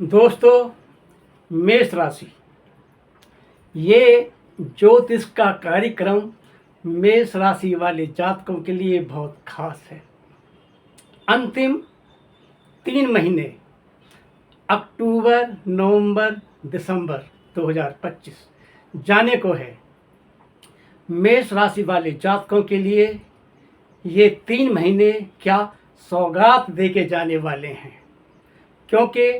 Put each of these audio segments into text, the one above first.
दोस्तों, मेष राशि, ये ज्योतिष का कार्यक्रम मेष राशि वाले जातकों के लिए बहुत खास है। अंतिम 3 महीने अक्टूबर, नवंबर, दिसंबर 2025 जाने को है। मेष राशि वाले जातकों के लिए ये 3 महीने क्या सौगात दे के जाने वाले हैं, क्योंकि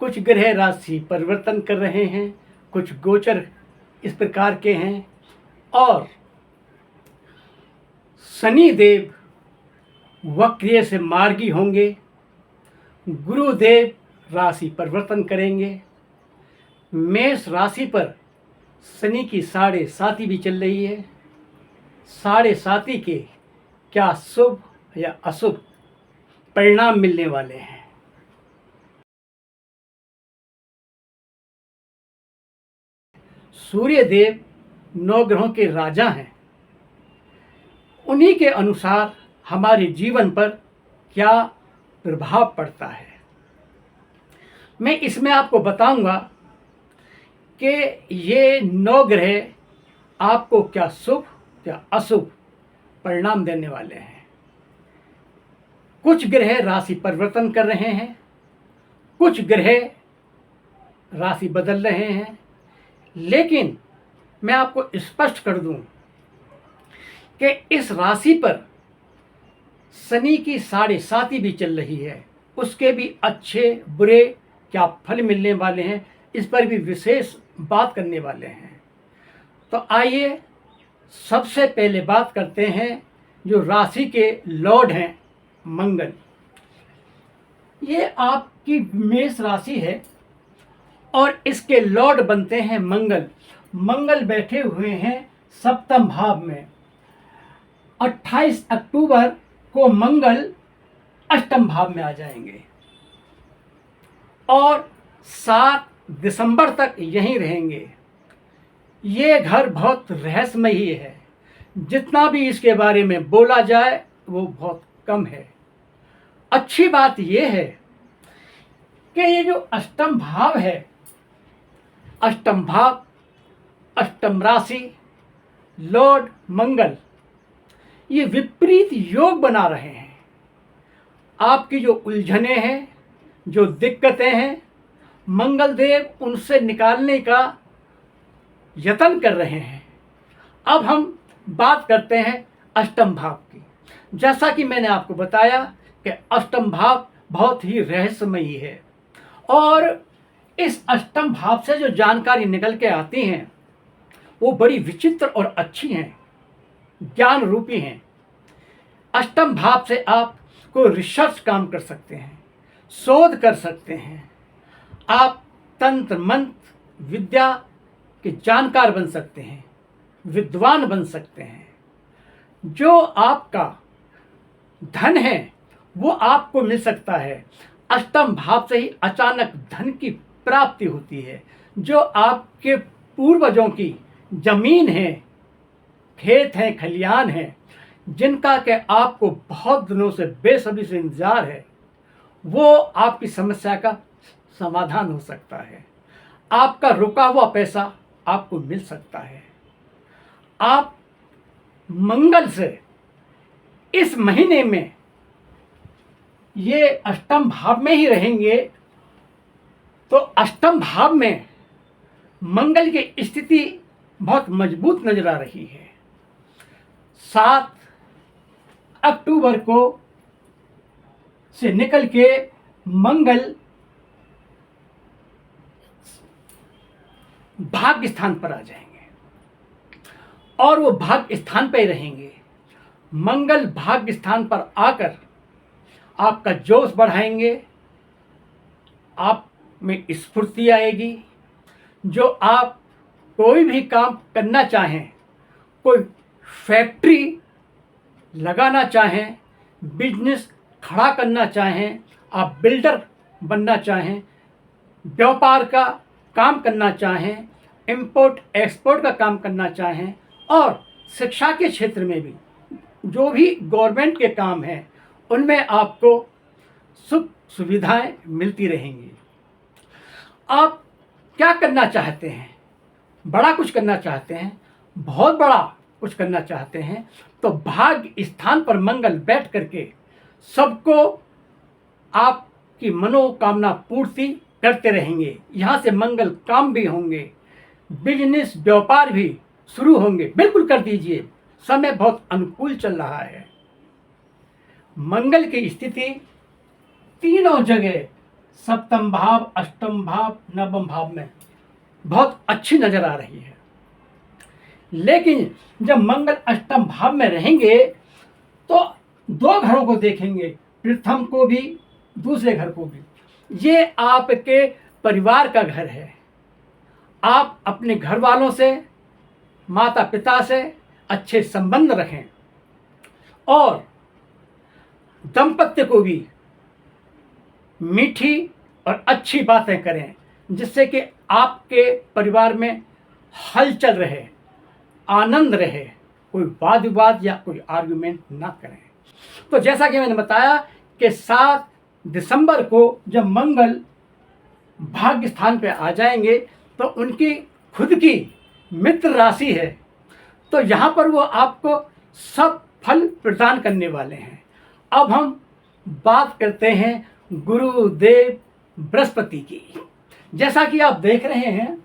कुछ ग्रह राशि परिवर्तन कर रहे हैं, कुछ गोचर इस प्रकार के हैं और शनिदेव वक्रिय से मार्गी होंगे। गुरुदेव राशि परिवर्तन करेंगे। मेष राशि पर शनि की 7.5 भी चल रही है। 7.5 के क्या शुभ या अशुभ परिणाम मिलने वाले हैं। सूर्य देव 9 ग्रहों के राजा हैं। उन्हीं के अनुसार हमारे जीवन पर क्या प्रभाव पड़ता है, मैं इसमें आपको बताऊंगा कि ये 9 ग्रह आपको क्या शुभ क्या अशुभ परिणाम देने वाले हैं। कुछ ग्रह राशि परिवर्तन कर रहे हैं, कुछ ग्रह राशि बदल रहे हैं, लेकिन मैं आपको स्पष्ट कर दूं कि इस राशि पर शनि की 7.5 भी चल रही है। उसके भी अच्छे बुरे क्या फल मिलने वाले हैं, इस पर भी विशेष बात करने वाले हैं। तो आइए सबसे पहले बात करते हैं जो राशि के लॉर्ड हैं मंगल। ये आपकी मेष राशि है और इसके लॉर्ड बनते हैं मंगल। मंगल बैठे हुए हैं सप्तम भाव में। 28 अक्टूबर को मंगल अष्टम भाव में आ जाएंगे और 7 दिसंबर तक यहीं रहेंगे। ये घर बहुत रहस्यमयी है, जितना भी इसके बारे में बोला जाए वो बहुत कम है। अच्छी बात यह है कि ये जो अष्टम भाव है, अष्टम भाव, अष्टम राशि, लॉर्ड मंगल, ये विपरीत योग बना रहे हैं। आपकी जो उलझने हैं, जो दिक्कतें हैं, मंगल देव उनसे निकालने का यत्न कर रहे हैं। अब हम बात करते हैं अष्टम भाव की। जैसा कि मैंने आपको बताया कि अष्टम भाव बहुत ही रहस्यमयी है और इस अष्टम भाव से जो जानकारी निकल के आती हैं वो बड़ी विचित्र और अच्छी हैं, ज्ञान रूपी हैं। अष्टम भाव से आप कोई रिसर्च काम कर सकते हैं, शोध कर सकते हैं, आप तंत्र मंत्र विद्या के जानकार बन सकते हैं, विद्वान बन सकते हैं। जो आपका धन है वो आपको मिल सकता है। अष्टम भाव से ही अचानक धन की प्राप्ति होती है। जो आपके पूर्वजों की जमीन है, खेत हैं, खलियान हैं, जिनका के आपको बहुत दिनों से बेसब्री से इंतजार है, वो आपकी समस्या का समाधान हो सकता है। आपका रुका हुआ पैसा आपको मिल सकता है। आप मंगल से इस महीने में ये अष्टम भाव में ही रहेंगे तो अष्टम भाव में मंगल की स्थिति बहुत मजबूत नजर आ रही है। 7 अक्टूबर को से निकल के मंगल भाग्य स्थान पर आ जाएंगे और वो भाग्य स्थान पर ही रहेंगे। मंगल भाग्य स्थान पर आकर आपका जोश बढ़ाएंगे, आप में स्फूर्ति आएगी। जो आप कोई भी काम करना चाहें, कोई फैक्ट्री लगाना चाहें, बिजनेस खड़ा करना चाहें, आप बिल्डर बनना चाहें, व्यापार का काम करना चाहें, इंपोर्ट एक्सपोर्ट का काम करना चाहें और शिक्षा के क्षेत्र में भी जो भी गवर्नमेंट के काम हैं उनमें आपको सुख सुविधाएं मिलती रहेंगी। आप क्या करना चाहते हैं, बड़ा कुछ करना चाहते हैं, बहुत बड़ा कुछ करना चाहते हैं, तो भाग्य स्थान पर मंगल बैठ करके सबको आपकी मनोकामना पूर्ति करते रहेंगे। यहाँ से मंगल काम भी होंगे, बिजनेस व्यापार भी शुरू होंगे। बिल्कुल कर दीजिए, समय बहुत अनुकूल चल रहा है। मंगल की स्थिति तीनों जगह, सप्तम भाव, अष्टम भाव, नवम भाव में बहुत अच्छी नजर आ रही है। लेकिन जब मंगल अष्टम भाव में रहेंगे तो दो घरों को देखेंगे, प्रथम को भी, दूसरे घर को भी। ये आपके परिवार का घर है। आप अपने घर वालों से, माता पिता से अच्छे संबंध रखें और दंपत्य को भी मीठी और अच्छी बातें करें, जिससे कि आपके परिवार में हलचल रहे, आनंद रहे, कोई वाद विवाद या कोई आर्गुमेंट ना करें। तो जैसा कि मैंने बताया कि 7 दिसंबर को जब मंगल भाग्य स्थान पे आ जाएंगे तो उनकी खुद की मित्र राशि है, तो यहाँ पर वो आपको सब फल प्रदान करने वाले हैं। अब हम बात करते हैं गुरुदेव बृहस्पति की। जैसा कि आप देख रहे हैं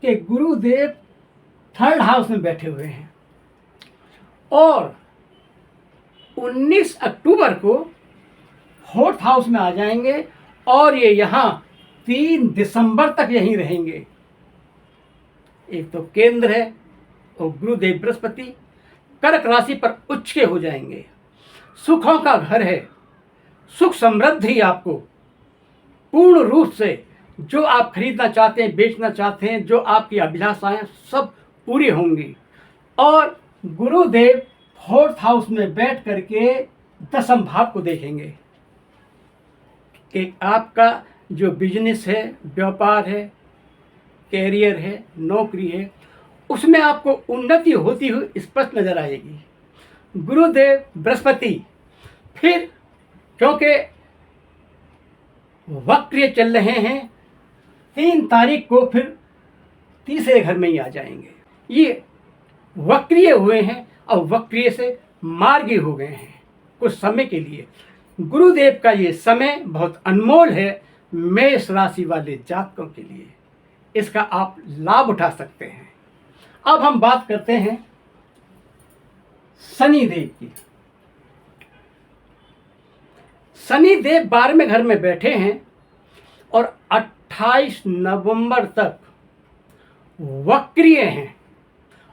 कि गुरुदेव 3rd हाउस में बैठे हुए हैं और 19 अक्टूबर को 4th हाउस में आ जाएंगे और ये यहाँ 3 दिसंबर तक यहीं रहेंगे। एक तो केंद्र है और गुरुदेव बृहस्पति कर्क राशि पर उच्च के हो जाएंगे। सुखों का घर है, सुख समृद्धि आपको पूर्ण रूप से, जो आप खरीदना चाहते हैं, बेचना चाहते हैं, जो आपकी अभिलाषाएं सब पूरी होंगी। और गुरुदेव 4th हाउस में बैठ करके 10म भाव को देखेंगे कि आपका जो बिजनेस है, व्यापार है, कैरियर है, नौकरी है, उसमें आपको उन्नति होती हुई स्पष्ट नजर आएगी। गुरुदेव बृहस्पति फिर क्योंकि वक्र चल रहे हैं, 3 तारीख को फिर तीसरे घर में ही आ जाएंगे। ये वक्रिय हुए हैं और वक्रिय से मार्गी हो गए हैं कुछ समय के लिए। गुरुदेव का ये समय बहुत अनमोल है मेष राशि वाले जातकों के लिए, इसका आप लाभ उठा सकते हैं। अब हम बात करते हैं शनिदेव की। शनिदेव 12वें घर में बैठे हैं और 28 नवंबर तक वक्रिय हैं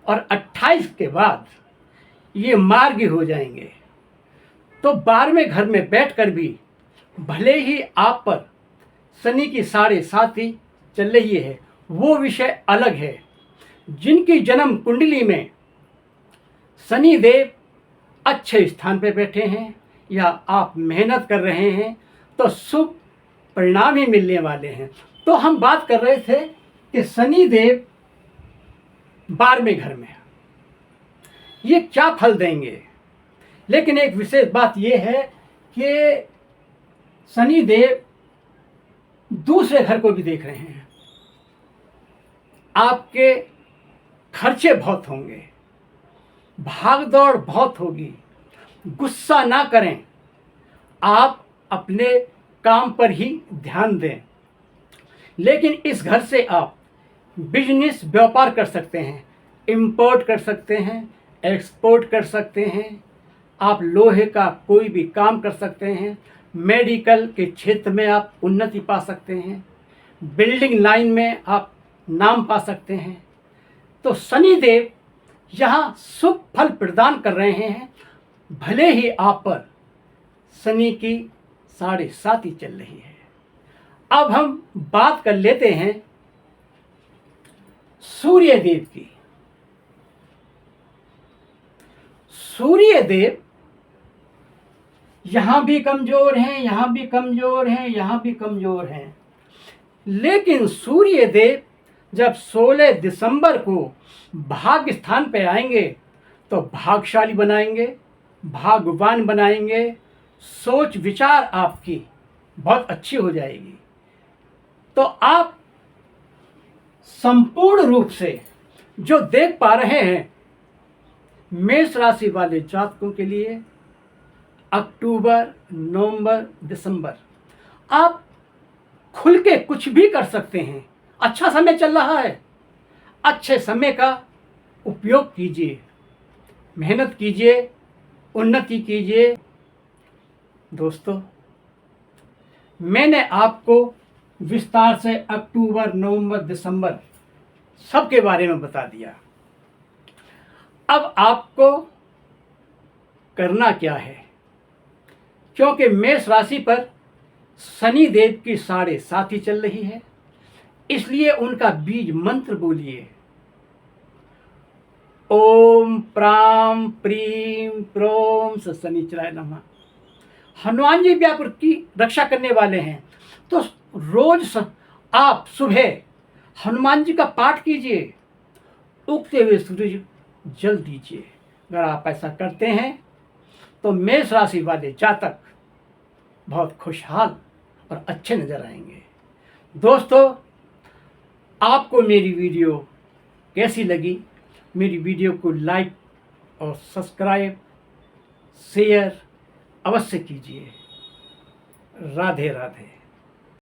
और 28 के बाद ये मार्गी हो जाएंगे। तो 12वें घर में बैठकर भी भले ही आप पर शनि की 7.5 चल रही है, वो विषय अलग है। जिनकी जन्म कुंडली में शनिदेव अच्छे स्थान पर बैठे हैं या आप मेहनत कर रहे हैं तो शुभ परिणाम ही मिलने वाले हैं। तो हम बात कर रहे थे कि शनिदेव 12वें घर में ये क्या फल देंगे, लेकिन एक विशेष बात ये है कि शनिदेव दूसरे घर को भी देख रहे हैं। आपके खर्चे बहुत होंगे, भाग दौड़ बहुत होगी। गुस्सा ना करें, आप अपने काम पर ही ध्यान दें। लेकिन इस घर से आप बिजनेस व्यापार कर सकते हैं, इंपोर्ट कर सकते हैं, एक्सपोर्ट कर सकते हैं, आप लोहे का कोई भी काम कर सकते हैं, मेडिकल के क्षेत्र में आप उन्नति पा सकते हैं, बिल्डिंग लाइन में आप नाम पा सकते हैं। तो शनिदेव यहाँ शुभ फल प्रदान कर रहे हैं, भले ही आप पर शनि की 7.5 चल रही है। अब हम बात कर लेते हैं सूर्य देव की। सूर्य देव यहाँ भी कमजोर हैं, यहाँ भी कमजोर हैं, यहाँ भी कमजोर हैं। लेकिन सूर्य देव जब 16 दिसंबर को भाग्य स्थान पे आएंगे तो भाग्यशाली बनाएंगे, भाग्यवान बनाएंगे। सोच विचार आपकी बहुत अच्छी हो जाएगी। तो आप संपूर्ण रूप से जो देख पा रहे हैं, मेष राशि वाले जातकों के लिए अक्टूबर, नवंबर, दिसंबर आप खुल के कुछ भी कर सकते हैं। अच्छा समय चल रहा है, अच्छे समय का उपयोग कीजिए, मेहनत कीजिए, उन्नति कीजिए। दोस्तों, मैंने आपको विस्तार से अक्टूबर, नवंबर, दिसंबर सबके बारे में बता दिया। अब आपको करना क्या है? क्योंकि मेष राशि पर शनि देव की 7.5 चल रही है, इसलिए उनका बीज मंत्र बोलिए। ओम प्राम प्रीम प्रोम स शनिचराय नमः। हनुमान जी भी आपकी रक्षा करने वाले हैं, तो रोज आप सुबह हनुमान जी का पाठ कीजिए, उगते हुए सूरज जल दीजिए। अगर आप ऐसा करते हैं तो मेष राशि वाले जातक बहुत खुशहाल और अच्छे नजर आएंगे। दोस्तों, आपको मेरी वीडियो कैसी लगी? मेरी वीडियो को लाइक और सब्सक्राइब, शेयर अवश्य कीजिए। राधे राधे।